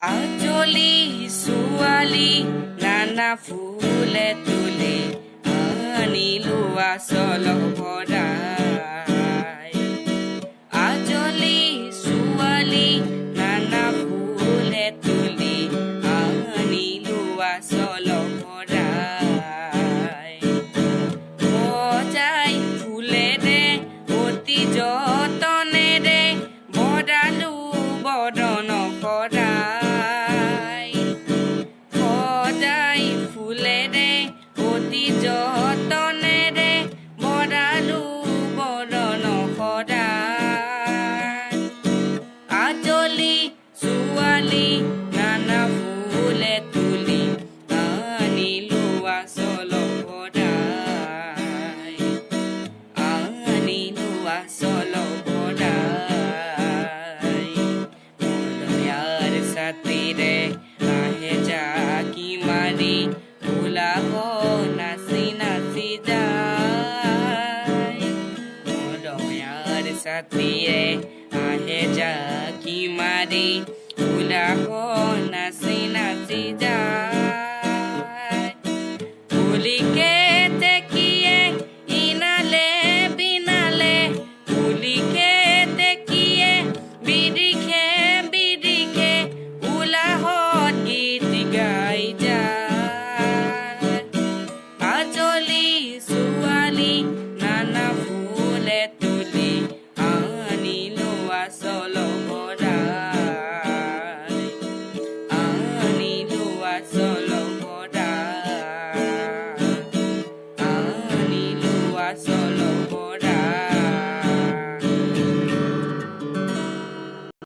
আজলি ছোৱালী নানা ফুলে তুলে আনিলো আচল ভৰাই। আজলি ছোৱালী নানা ফুলে তুলি আনিলো আচল ভৰাই। সজাই ফুলেৰে অতি যতনেৰে বৰালো বদন কৰাই। সজাই ফুলেৰে অতি যতনেৰে বৰালো বদন কৰাই। আজলি ছোৱালী নানা ফুলে তুলি আনিলো আচল ভৰাই। আনিলো আচল ভৰাই। মলয়াৰ ছাতিৰে আহে জাকি মাৰি ওলাব নাচি নাচি যায়। মলয়াৰ ছাতিৰে আহে জাকি মাৰি ওলাব নাচি নাচি যায়।